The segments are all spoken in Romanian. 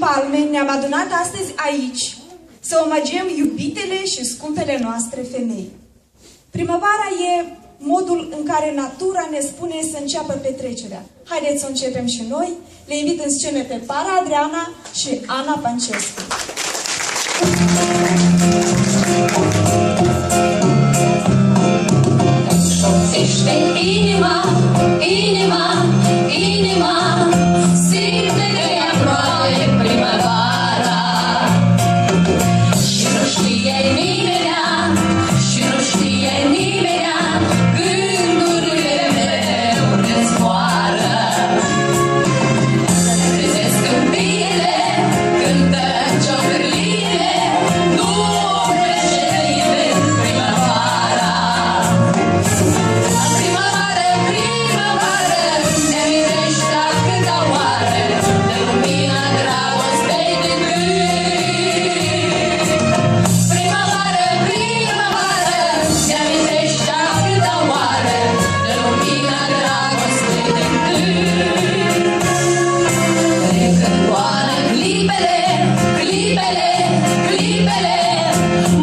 palme ne-am adunat astăzi aici să omagiem iubitele și scumpele noastre femei. Primăvara e modul în care natura ne spune să înceapă petrecerea. Haideți să începem și noi. Le invit în scenă pe Para Adriana și Ana Pancescu. Șoptește inima, inima, inima, simte că e aproape primăvara. Și nu știe nimenea, și nu știe nimenea, gândurile mele unde zboară. Se trezesc câmpiile, cântă ciocârliile, nu trece nimeni primăvara. Primăvară, primăvară, ne amintește a câta oară de lumina dragostei din gând. Primăvară, primăvară, ne amintește a câta oară de lumina dragostei din gând. Trecând goală clipele, clipele, clipele,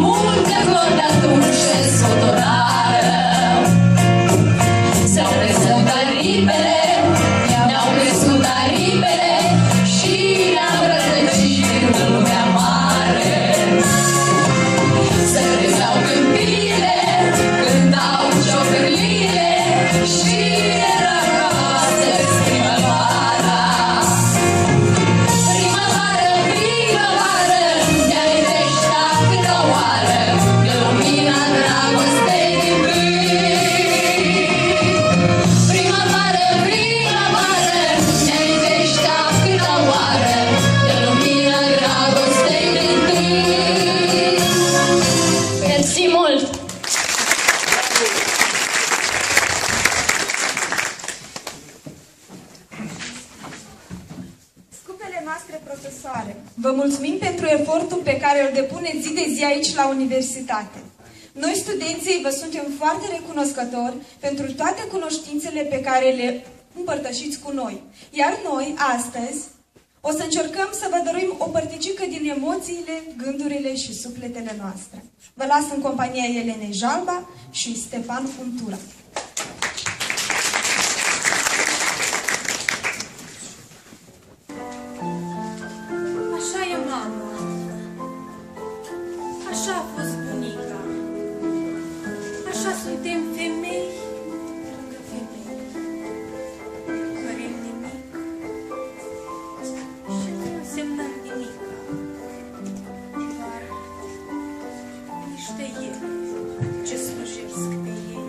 multe flori de-atunci se sfotorară. S-au crescut aripele, ne-au crescut aripele și ne-am rătăcit în lumea mare. Se trezeau câmpiile, cântau ciocârliile și era astăzi primăvara. Primăvară, primăvară, ne amintește a câta oară de lumina dragostei din gând. Primăvară, primăvară, ne amintește a câta oară de lumina dragostei din gând. Mersi mult! Scumpele noastre profesoare, vă mulțumim pentru efortul pe care îl depuneți zi de zi aici la universitate. Noi, studenții, vă suntem foarte recunoscători pentru toate cunoștințele pe care le împărtășiți cu noi. Iar noi, astăzi, o să încercăm să vă dăruim o părticică din emoțiile, gândurile și sufletele noastre. Vă las în compania Elenei Jalba și Stefan Untura. Așa e mama, așa a fost bunica, așa suntem femei lângă femei, cărem nimic și nu însemnăm nimic, doar niște ele ce slujesc pe ei.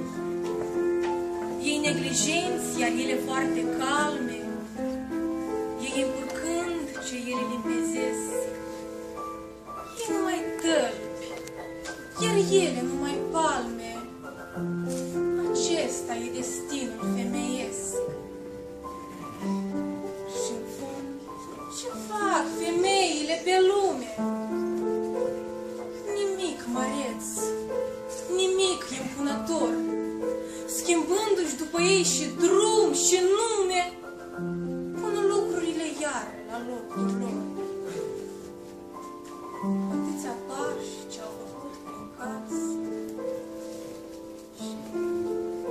Ei neglijenți, iar ele foarte calme, ei încurcând ce ele limpezesc. Ei numai tălpi, iar ele numai palme. Acesta e destinul femeiesc. Și în fond, ce fac femeile pe lume? Nimic măreț, nimic impunător, schimbându-și după ei și drum și nume, pun lucrurile iar la locul lor. Atâția pași ce-au făcut prin casă și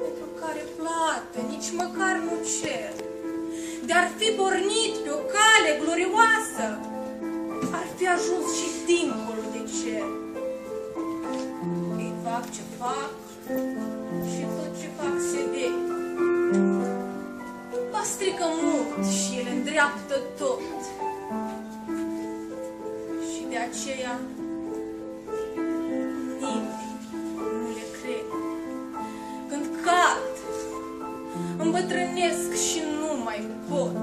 pentru care plată nici măcar nu cer. De-ar fi pornit pe o cale glorioasă, ar fi ajuns și dincolo de cer. Ei fac ce fac și tot ce fac se vede. Ba strică mult și el îndreaptă tot. Și de aceea nimeni nu le crede. Când cad, îmbătrânesc și nu mai pot.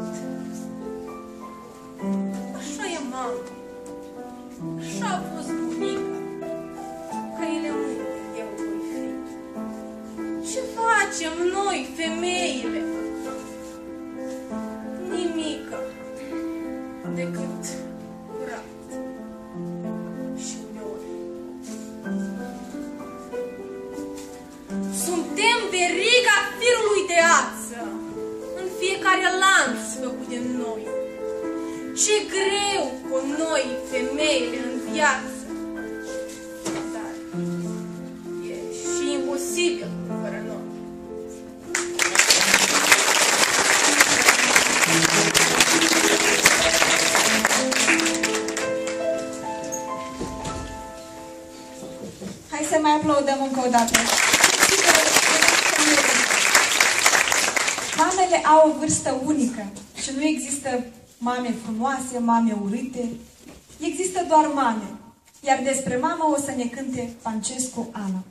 Așa e mama, așa a fost bunica, ca ele mâine eu voi fi. Ce facem noi, femeile? Nimica decât curat și uneori. Suntem veriga firului de ață în fiecare lanț făcut de noi. Ce greu cu noi, femeile, în viață. Dar e și imposibil fără noi. Hai să mai aplaudăm încă o dată. Mamele au o vârstă unică și nu există mame frumoase, mame urâte. Există doar mame. Iar despre mamă o să ne cânte Pancescu Ana.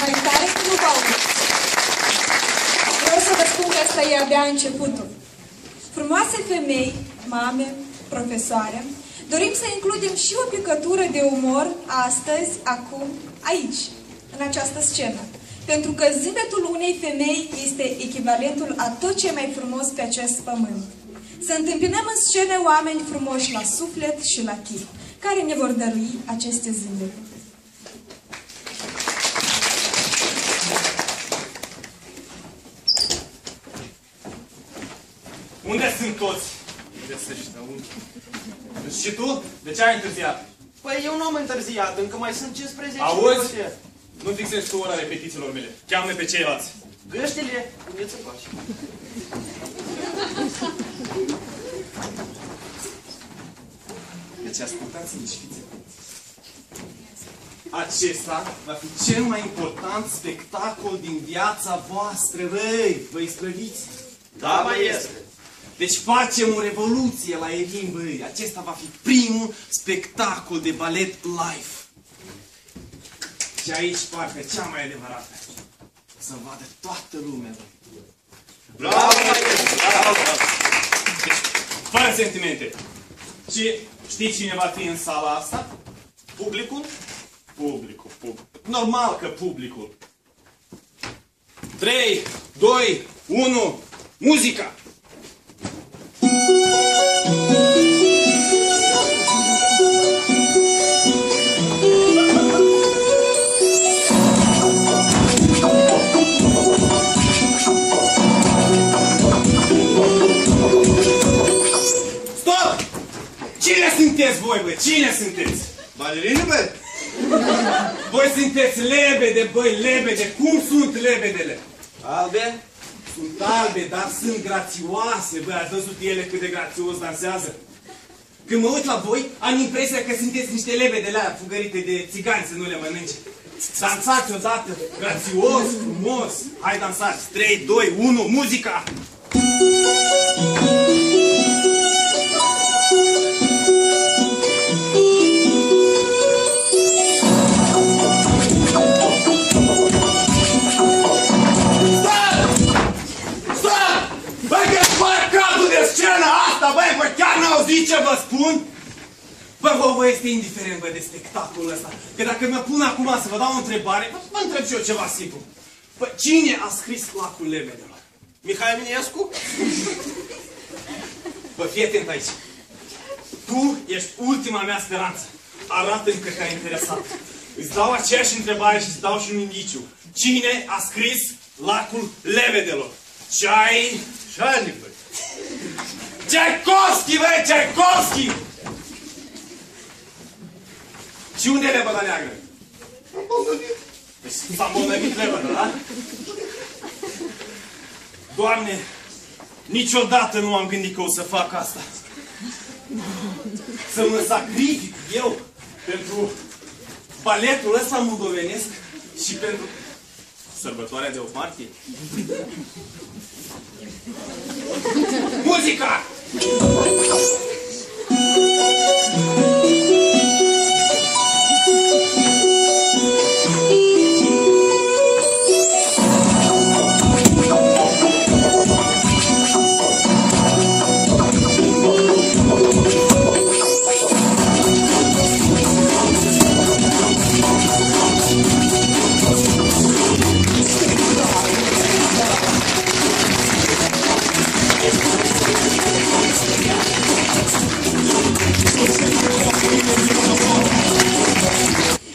Mai tare că nu vă aud. Vreau să vă spun că asta e abia începutul. Frumoase femei, mame, profesoare, dorim să includem și o picătură de umor astăzi, acum, aici, în această scenă. Pentru că zâmbetul unei femei este echivalentul a tot ce mai frumos pe acest pământ. Să întâmpinăm în scenă oameni frumoși la suflet și la chip, care ne vor dărui aceste zâmbete. Unde sunt toți? Unde să știu? Și tu? De ce ai întârziat? Păi eu nu am întârziat, încă mai sunt 15 Auzi? minute. Nu fixezi tu ora repetițiilor mele. Cheamă pe ceilalți. Găștile, puneți în coace. Deci ascultați-mi și fiți atenți. Acesta va fi cel mai important spectacol din viața voastră, băi! Vă isprăviți? Da, maestre. Deci facem o revoluție la Elim, băi! Acesta va fi primul spectacol de balet live. Și aici partea cea mai adevărată. Să vadă toată lumea. Bravo, maestre! Bravo! Deci, fără sentimente. Și știi cine va fi în sala asta? Publicul? Publicul. Normal că publicul. 3, 2, 1, muzica! Stop! Cine sunteți voi, băi? Cine sunteți? Balerini, bă? Voi sunteți lebede, băi, lebede. Cum sunt lebedele? Albe? Sunt albe, dar sunt grațioase. Băi, ați văzut ele cât de grațios dansează? Când mă uit la voi, am impresia că sunteți niște lebede alea fugărite de țigani să nu le mănânce. Dansați odată, grațios, frumos. Hai dansați. 3, 2, 1, muzica! Băi, chiar n-auziți ce vă spun? Bă, vă este indiferent, bă, de spectacolul ăsta. Că dacă mă pun acum să vă dau o întrebare, vă întreb și eu ceva simplu. Bă, cine a scris Lacul Lebedelor? Mihai Eminescu? Bă, fii atent aici. Tu ești ultima mea speranță. Arată-mi că te-a interesat. Îți dau aceeași întrebare și îți dau și un indiciu. Cine a scris Lacul Lebedelor? Ce-ai... Șani, băi. Tchaikovsky, băi, Tchaikovsky! Și unde e lebăda neagră? Deci s-a îmbolnăvit lebăda, da? Doamne, niciodată nu am gândit că o să fac asta. Să mă sacrific eu pentru baletul ăsta moldovenesc și pentru sărbătoarea de 8 martie. Muzica!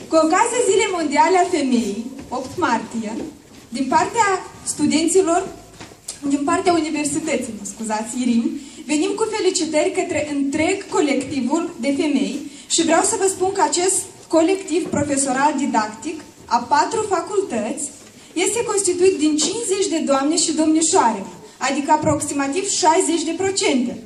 Cu ocazia Zilei Mondiale a Femeii, 8 martie, din partea studenților, din partea universității, scuzați, IRIM, venim cu felicitări către întreg colectivul de femei și vreau să vă spun că acest colectiv profesoral didactic a 4 facultăți este constituit din 50 de doamne și domnișoare, adică aproximativ 60%.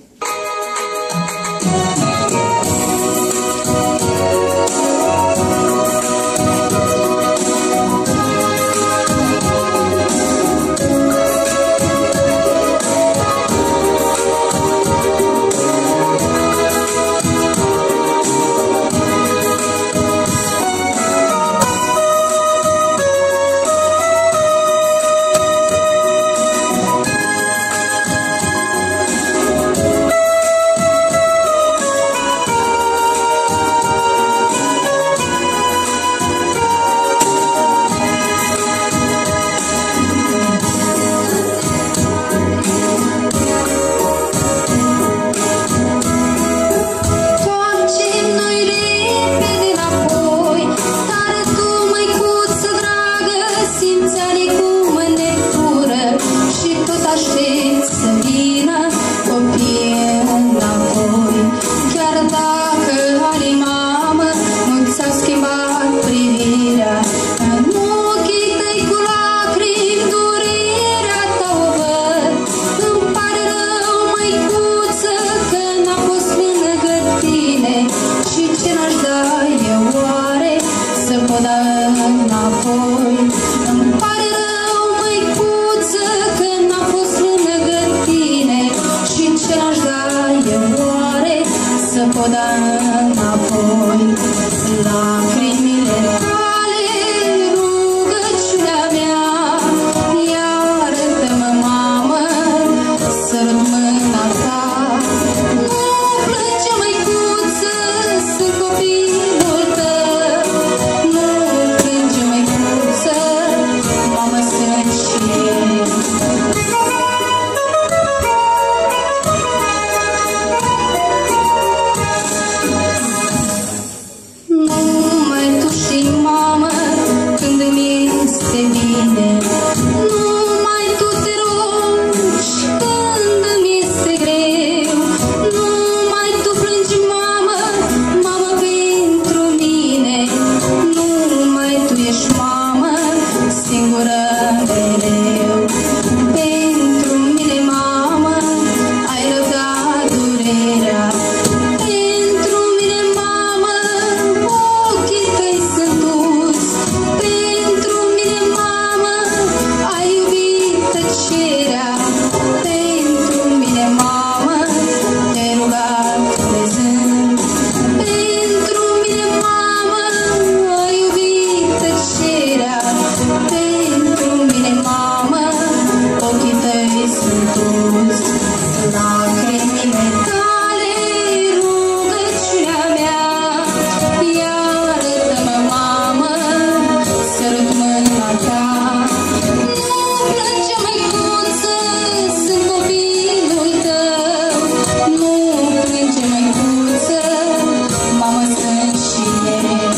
este bine. Numai tu te rogi când îmi este greu. Numai tu plângi, mamă, mamă, pentru mine. Numai tu ești mamă, singură mereu. Pentru mine, mamă, ai răbdat durerea. Pentru mine, mamă, ochii tăi sunt dus. Pentru mine, mamă, ai iubit tăcerea. Pentru mine, mamă, te-ai rugat crezând. Pentru mine, mamă, ai iubit tăcerea. Pentru mine, mamă, ochii tăi sunt dus. Lacrimile tale, rugăciunea mea. Iartă-mă, mamă, sărut mâna ta. Nu plânge, măicuță, sunt copilul tău. Nu plânge, măicuță, mamă, sunt și eu.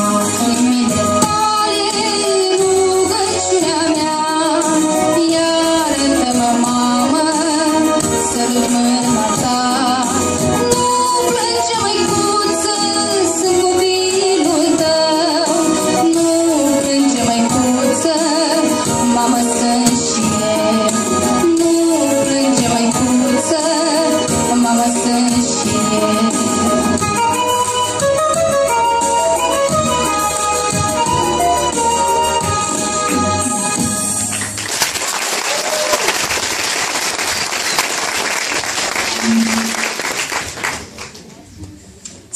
Lacrimile tale, rugăciunea mea. Iartă-mă, mamă, sărut mâna ta. Nu plânge, măicuță, sunt copilul tău. Nu plânge, măicuță, mamă, sunt și eu. Nu plânge, măicuță, mamă, sunt și eu.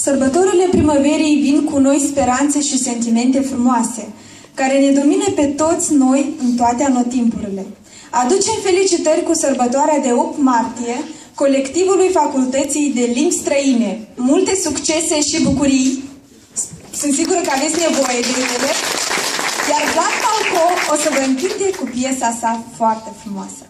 Sărbătorile primăverii vin cu noi speranțe și sentimente frumoase, care ne domină pe toți noi în toate anotimpurile. Aducem felicitări cu sărbătoarea de 8 martie colectivului Facultății de Limbi Străine. Multe succese și bucurii, sunt sigură că aveți nevoie de ele, iar Vlad Malco o să vă întinde cu piesa sa foarte frumoasă.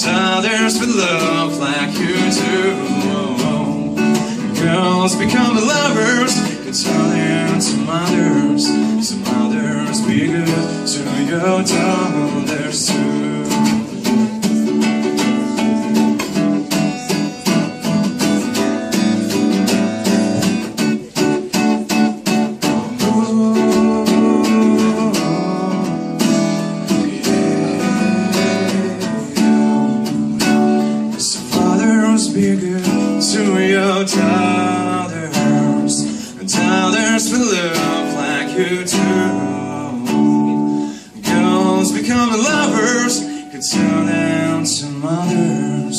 Daughters with love like you do. Girls become lovers, can turn into mothers. Some mothers be good to your daughters too. Be good to your daughters, daughters will love like you do. Girls become lovers, can turn them to mothers.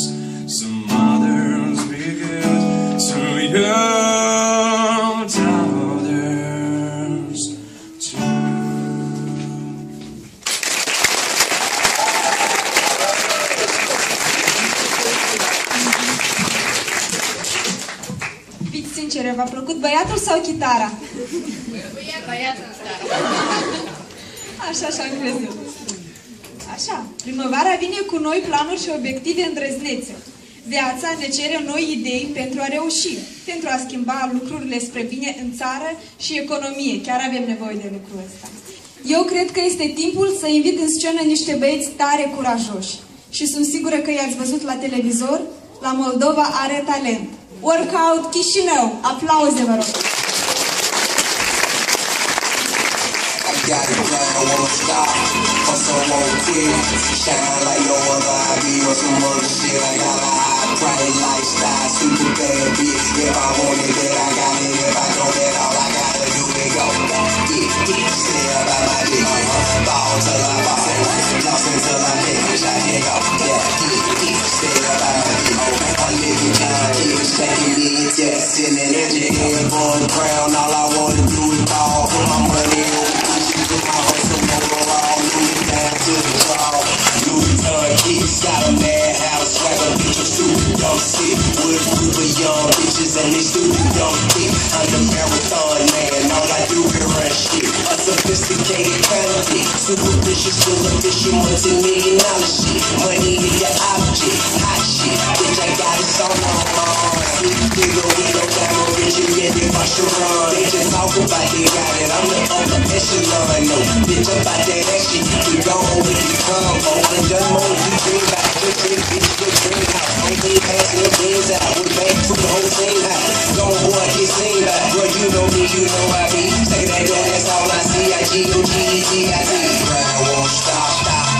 Some mothers be good to your daughters too. Sincer, v-a plăcut băiatul sau chitara? Băiatul. Așa și-am crezut. Așa, primăvara vine cu noi planuri și obiective îndrăznețe. Viața ne cere noi idei pentru a reuși, pentru a schimba lucrurile spre bine în țară și economie. Chiar avem nevoie de lucrul ăsta. Eu cred că este timpul să invit în scenă niște băieți tare curajoși. Și sunt sigură că i-ați văzut la televizor, la Moldova are talent. Workout Chișinău. Aplauze, vă rog! Got it down, won't stop, hustle won't quit. Shine like no other, I be on some other shit. I got a high bright lifestyle, super bad bitch. If I want it, then I got it. If I don't, then all I gotta do is go. Stay about my dick. Ball till I ball, lost until I finish. I can't go. Stay about my dick. I'm living kids, taking me and testing and educating for the crown. All I wanna do is ball, put my money on. Put my hustle overall, Louis down to the draw. Louis Vuitton kicks, got a mad house, swagger, bitch, a super dumb shit. With a group of young bitches and they stupid dumb shit. I'm the marathon man, all I do is run shit. A sophisticated kind of dick, superficial, still official, multi-million-dollar shit. Money is the object, hot shit, bitch, I got it so long. Sweet nigga, we don't got no rich and yet they watch you run. They just talk about they got it, I'm the upper echelon. No, bitch, I'm about that action. You go over the come on. I done more than you dream about. Just big bitch, just dream out. Ain't been passing the beans out. We're back to the whole thing out. Gone boy, get seen by. Bro, you know me, you know I be. Take that down, that's all I see. I G-O-G-E-T-I-Z. Grind won't stop,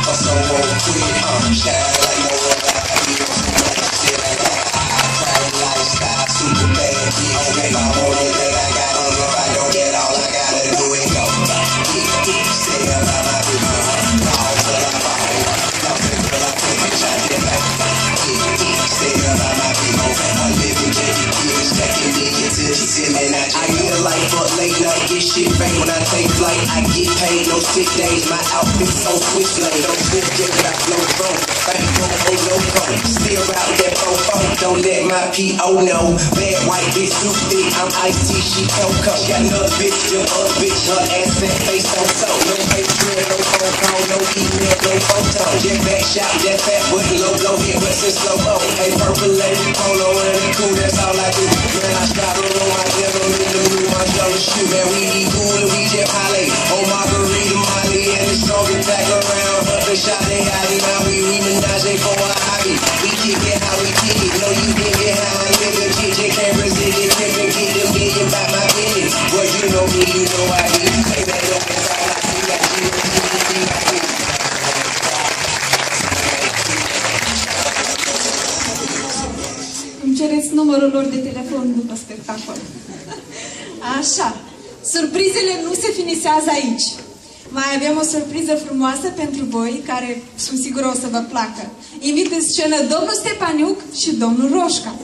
hustle won't quit. Shine like no other. I be on some other shit. I got a high private lifestyle, super bad bitch. If I want it, then I got it. If I don't get all I gotta do is go. Stay about my business. Ball till I fall. Lost until I finish. I get back. Stay about my business. I'm living Jiggy kids, taking me into the ceiling. I get a life up late night, get shit back when I take flight. I get paid, no sick days. My outfit so switch lane. Don't switch just got no phone. Back home, ain't no phone. Still out that phone. Don't let my P.O. know. Bad white bitch, too thick. I'm Ice-T, she Coco. Got another bitch, your other bitch, her ass fat face on so. No Patreon, no phone call, no email, no photo. Just back shot, just fat with logo, hit what's in slow-mo. Hey, purple lady, polo, and the cool, that's all I do. Man, I shot her on my devil in the mood, my shoulder shoot. Man, we eat cool and we just holley. On Margarita, Molly, and the strong attack around. Her shot, they hottie, now we menage for a hobby. We kick it how we kick it, know you get it how I live it. Kitchen cameras in it, trippin', get a million by my business. Well, you know me, you know I be. Say that up, that's all I see, I G-O-G-E-T-I-Z. Îmi cereți numărul lor de telefon după spectacol. Așa, surprizele nu se finisează aici. Mai avem o surpriză frumoasă pentru voi, care sunt sigură o să vă placă. Invit în scenă domnul Stepaniuc și domnul Roșca.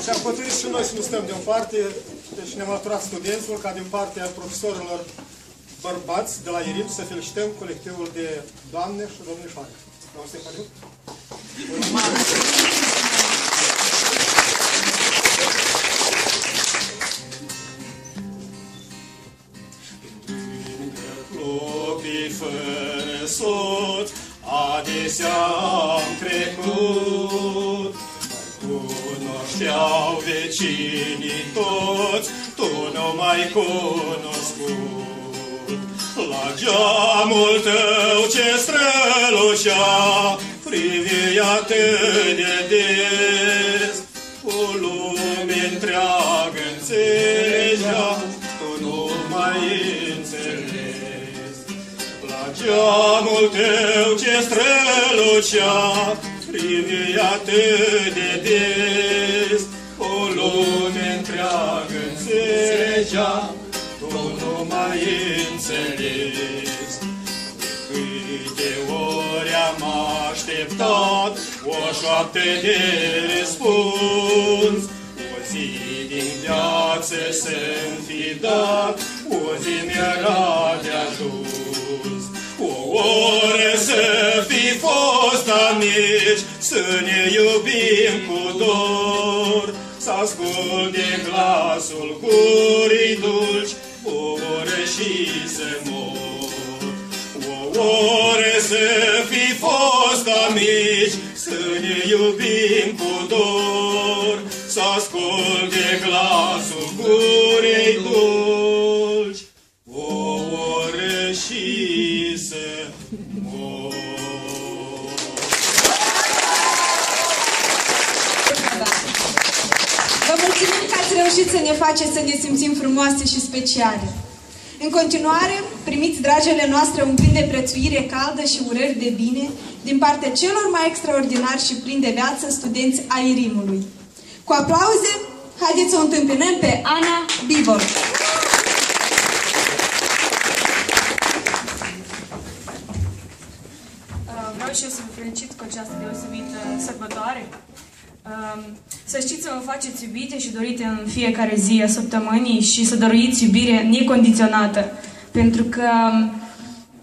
Și am hotărât și noi să nu stăm deoparte, deci ne-am alăturat studenților ca din partea profesorilor bărbați de la IRIM să felicităm colectivul de doamne și domnișoare. Domnul Stepaniuc? știau vecinii toți, tu nu m-ai cunoscut. La geamul tău ce strălucea, privi atât de des, o lume întreagă înțelegea, tu nu mai înțeles. La geamul tău ce strălucea, privi atât de des, o lume întreagă înțelegea, tu nu mai înțeles. Câte ori am așteptat o șoaptă de răspuns, o zi din viață să-mi fi dat, o zi mi-era de ajuns. O oră să fi fost amici, să ne iubim cu dor, să asculte glasul gurii dulci, o oră și să mor. O oră să fi fost amici, să ne iubim cu dor, să asculte glasul gurii dulci, o oră și să mor. Vă mulțumim că ați reușit să ne faceți să ne simțim frumoase și speciale. În continuare, primiți, dragele noastre, un plin de prețuire caldă și urări de bine din partea celor mai extraordinari și plini de viață studenți ai Rimului. Cu aplauze, haideți să o întâmpinăm pe Ana Bibor. Vreau și eu să vă felicit cu această deosebită sărbătoare. Să știți să vă faceți iubite și dorite în fiecare zi a săptămânii și să dăruiți iubire necondiționată. Pentru că,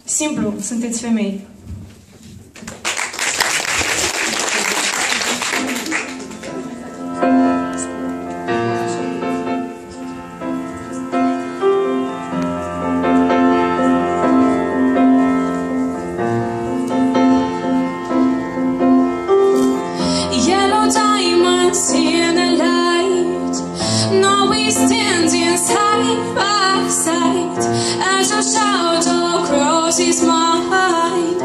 simplu, sunteți femei. As your shadow crosses my mind,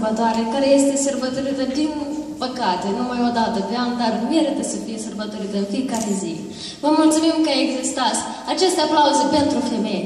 sărbătoare, care este sărbătorită din păcate, numai o dată pe an, dar merită să fie sărbătorită în fiecare zi. Vă mulțumim că existați. Aceste aplauze pentru femei.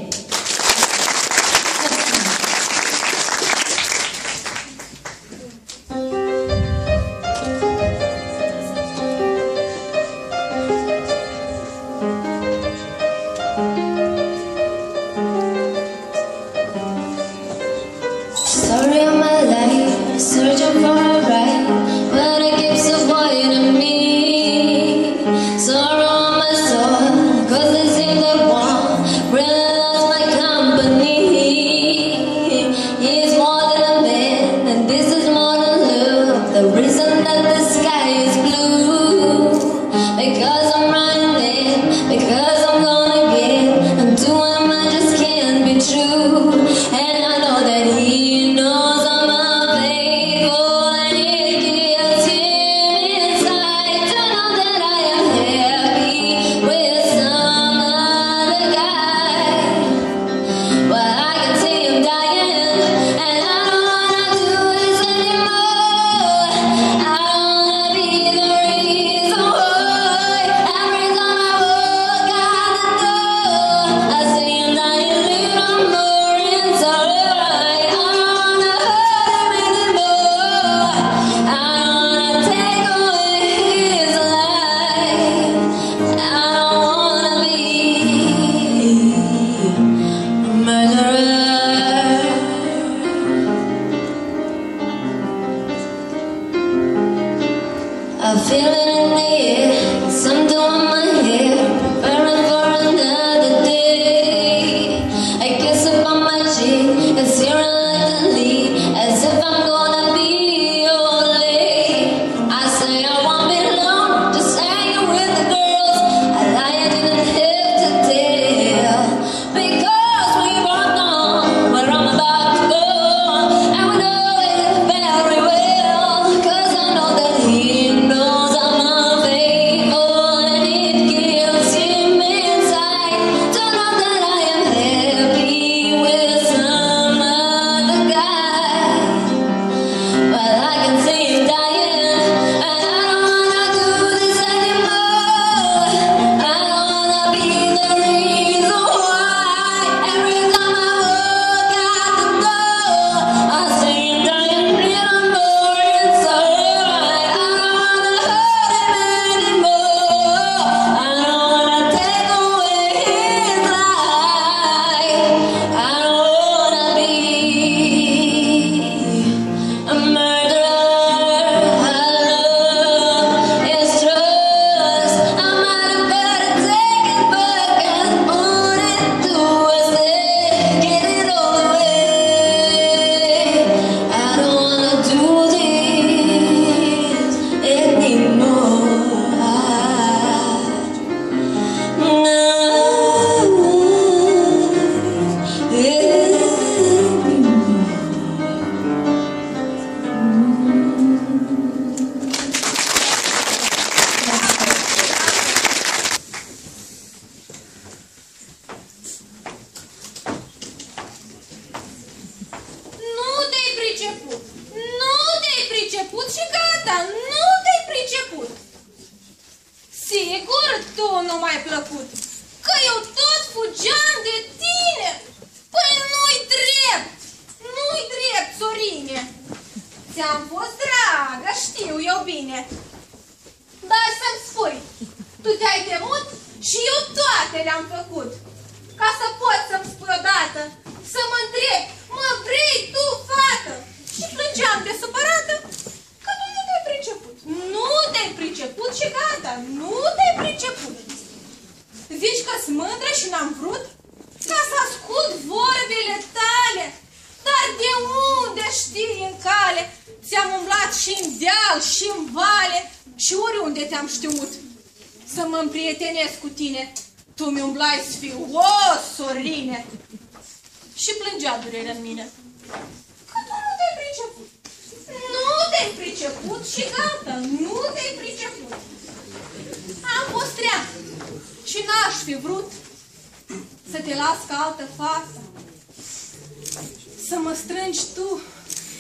Să mă strângi tu,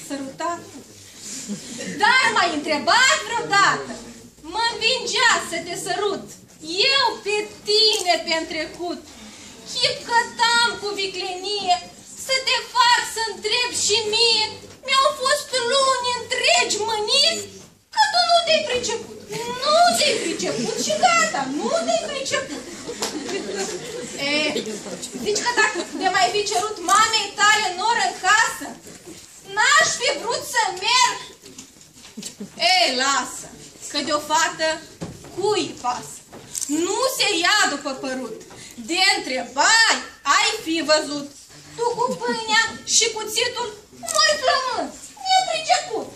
sărutat, Dar m-ai întrebat vreodată, mă învingea să te sărut, eu pe tine pe-n trecut. Chip cătam cu viclenie, să te fac să întreb și mie, mi-au fost luni întregi mânii, că tu nu te-ai priceput. Nu te-ai priceput și gata, nu te-ai priceput. Zici că dacă de mai fi cerut mamei tale nor în casă, n-aș fi vrut să merg? Ei, lasă, că de o fată cui pasă? Nu se ia după părut. De întrebai ai fi văzut. Tu cu pâinea și cuțitul mori flământ, nepriceput.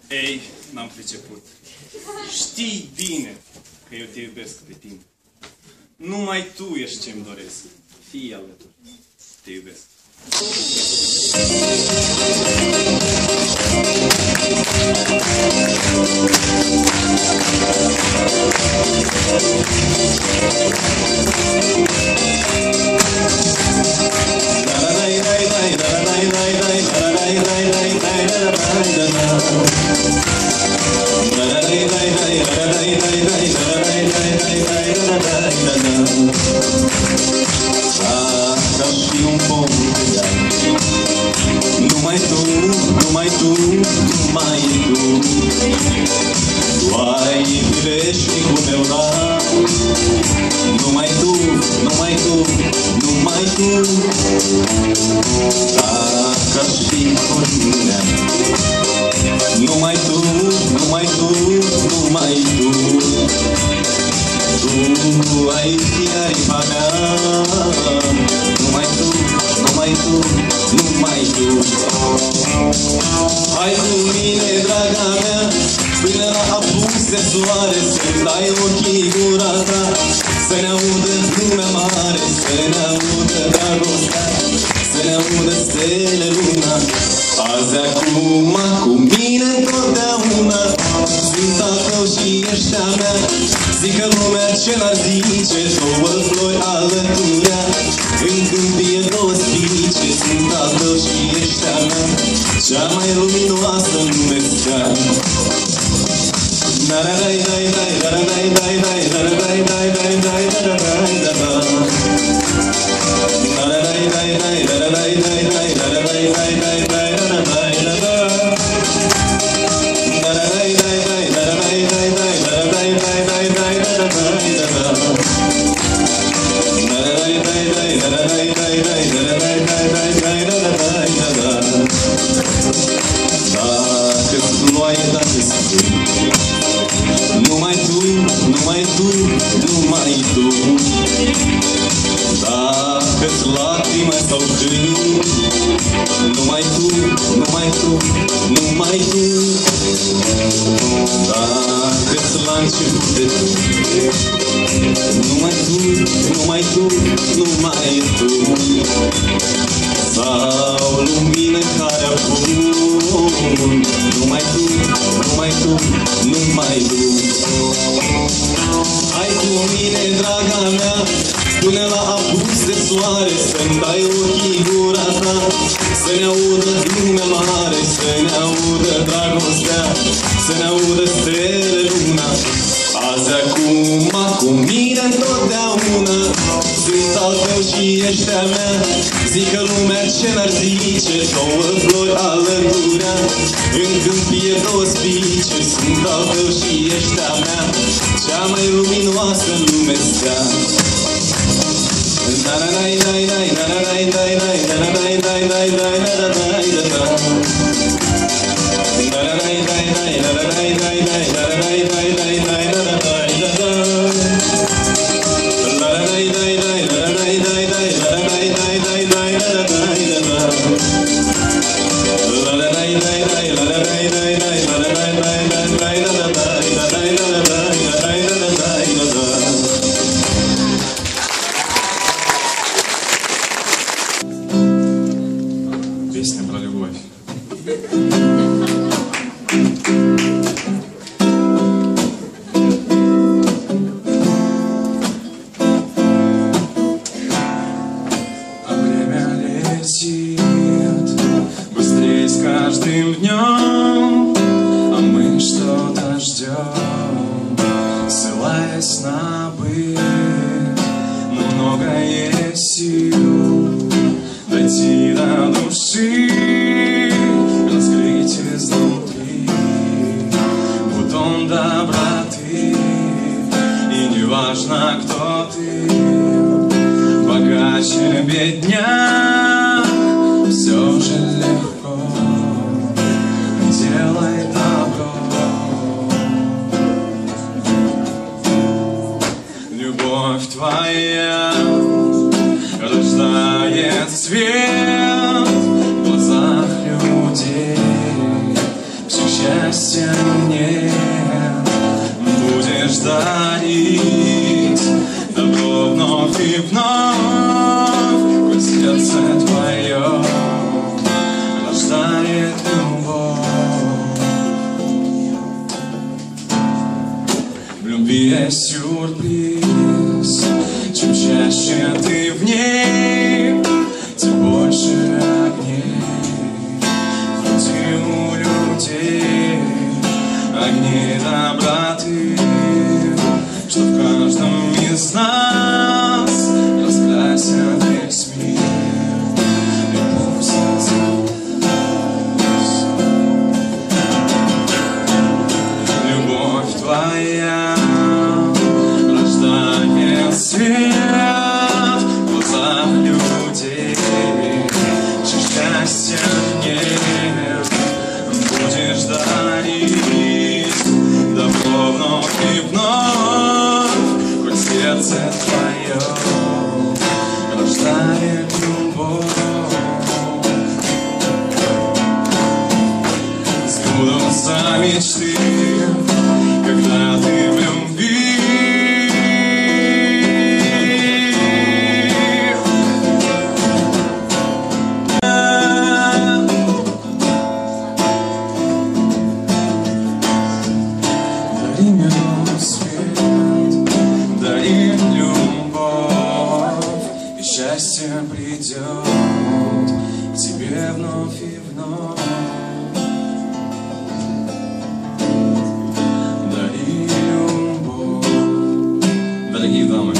Ei, n-am priceput. Știi bine că eu te iubesc pe tine. Numai tu ești ce-mi doresc. Fii alături. Te iubesc. Ca și un pom de iarnă, numai tu, numai tu, numai tu, tu ai veșnicul meu dar. Numai tu, numai tu, numai tu, ca și pâinea. Numai tu, numai tu, numai tu, tu ai fi aripa mea. Numai tu, numai tu, numai tu. Hai cu mine, draga mea, până la apus de soare, să-mi dai ochii gura ta, să ne audă lumea mare, să ne audă dragostea, să ne audă stele luna. Azi acum, cu mine întotdeauna, sunt al tău și ești a mea. Zică lumea ce n-ar zice, două flori alăturea, în câmpie două spice, sunt al tău și ești a mea, cea mai luminoasă în lumea. Numai tu, numai tu, numai tu. Dacă-ți lacrime sau câini, numai tu, numai tu, numai tu. Dacă-ți lanci de tu, numai tu, numai tu, numai tu. Sau lumină care apun, numai tu, numai tu, numai tu. Hai cu mine, draga mea, până la apus de soare, să-mi dai ochii gura ta, să ne audă lumea mare, să ne audă dragostea, să ne audă stele luna. Azi acum, cu mine întotdeauna, sunt al tău și ești a mea. Zică lumea ce n-ar zice, două flori alăturea, în câmpie două spice, sunt al tău și ești a mea, cea mai luminoasă în lumea stea. Песня про любовь. забыть, но много есть сил дойти до души, раскрыть изнутри бутон доброты. И не важно, кто ты, богаче, бедняк, все же легко делай добро. Любовь твоя рождает свет в глазах людей, всех счастья нет, будешь дарить добро вновь и вновь, хоть сердце твое рождает любовь. В любви есть сюрприз, чем чаще ты в ней, тем больше огней. В груди у людей огни доброты, что в каждом из нас раскрасят весь мир. И пусть любовь твоя рождает свет в глазах людей, чье счастья нет, будешь дарить добро вновь и вновь, хоть сердце твое рождает любовь. Сбудутся мечты, когда ты в любви. Дари миру свет, дари любовь, и счастье придет к тебе вновь и вновь. Дорогие дамы,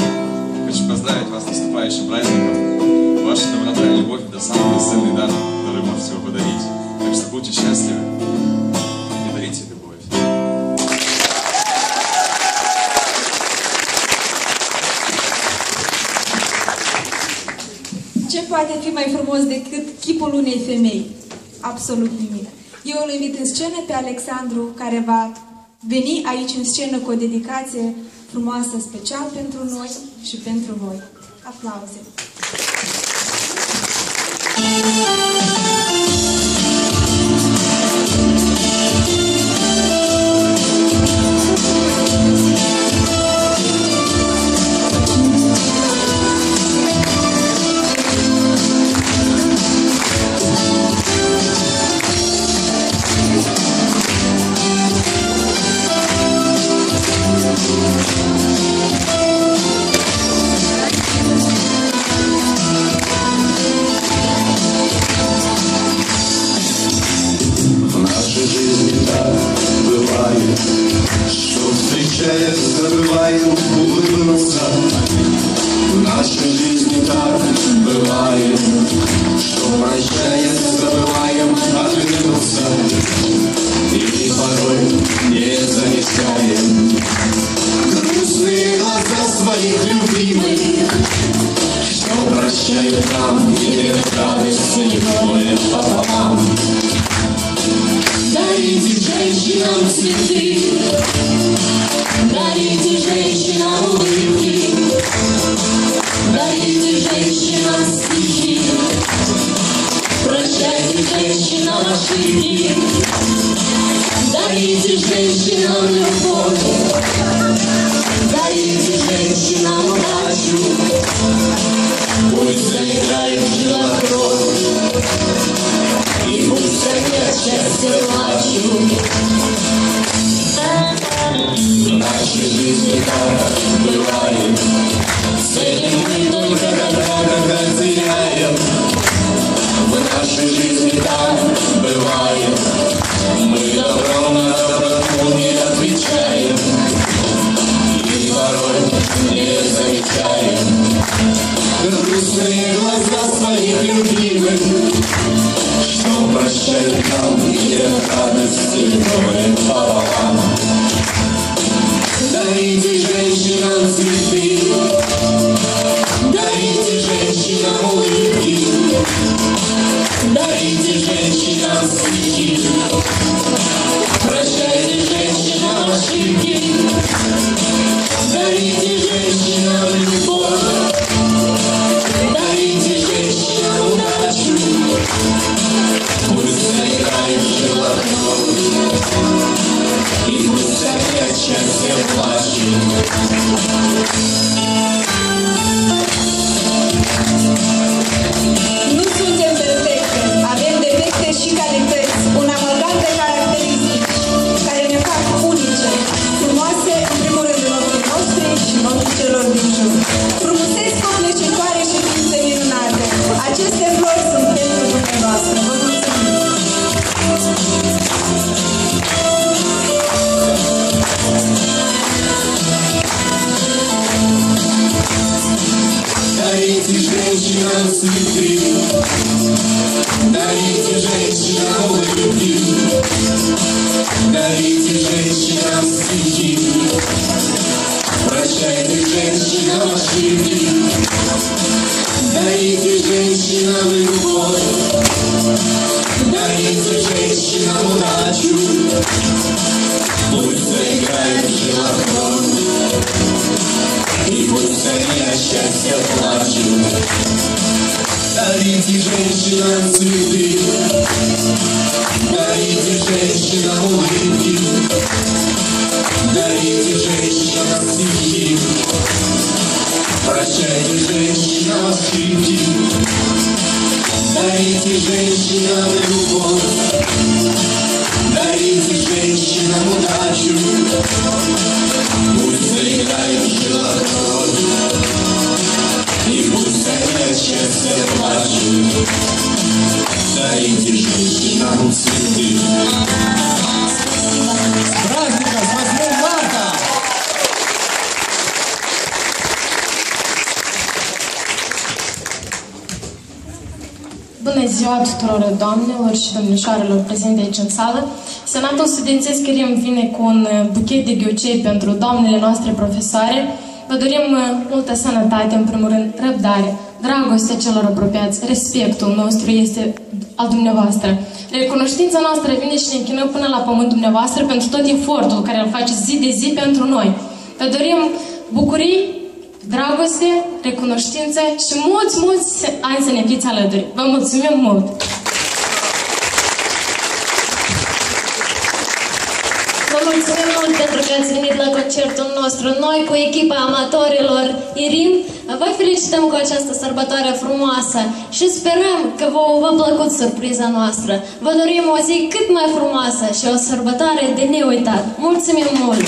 хочу поздравить вас с наступающим праздником. Ваша доброта и любовь – это самый бесценный дар, который можете его подарить. Так что будьте счастливы и дарите любовь. Ce poate fi mai frumos decât chipul unei femei? Absolut nimic. Eu îl invit în scenă pe Alexandru, care va veni aici în scenă cu o dedicație frumoasă, special pentru noi și pentru voi. Aplauze! Забываем улыбнуться. В нашей жизни так бывает, что прощаясь, забываем оглянуться. И порой не замечаем грустные глаза своих любимых, что прощают нам и нет радости, горе пополам. Дарите женщинам цветы, дарите женщинам улыбки, дарите женщинам стихи, прощайте женщинам ошибки, дарите женщинам любовь, дарите женщинам удачу, пусть заиграет жила кровь, и пусть опять счастье плачу. В нашей жизни так бывает, Nu suntem perfecte, avem defecte și calități, un amalgam de caracteristici care ne fac unice, frumoase în primul rând în ochii noștri și în ochii celor din jur. Frumuseți copleșitoare și ființe minunate, aceste flori sunt pentru dumneavoastră. Vă mulțumim! Дарите женщинам цветы, дарите женщинам улыбки, дарите женщинам стихи, прощайте женщинам ошибки, дарите женщинам любовь, дарите женщинам удачу, пусть заиграет жилохрон. И пусть они от счастья плачут. Дарите женщинам цветы, дарите женщинам улыбки, дарите женщинам стихи, прощайте женщинам ошибки, дарите женщинам любовь, дарите женщинам удачу. Пусть заиграет жилохрон, и пусть они от счастья плачут. Дарите женщинам цветы. С праздником, с 8 марта! Bună ziua tuturor doamnelor și domnișoarelor prezente aici în sală. Senatul studențesc Irim vine cu un buchet de ghiocei pentru doamnele noastre profesoare. Vă dorim multă sănătate, în primul rând, răbdare, dragostea celor apropiați, respectul nostru este al dumneavoastră. Recunoștința noastră vine și ne închinăm până la pământ dumneavoastră pentru tot efortul care îl faceți zi de zi pentru noi. Vă dorim bucurii, dragoste, recunoștință și mulți ani să ne fiți alături. Vă mulțumim mult! Vă mulțumim mult pentru că ați venit la concertul nostru. Noi, cu echipa amatorilor Irim, vă felicităm cu această sărbătoare frumoasă și sperăm că v-a plăcut surpriza noastră. Vă dorim o zi cât mai frumoasă și o sărbătoare de neuitat. Mulțumim mult!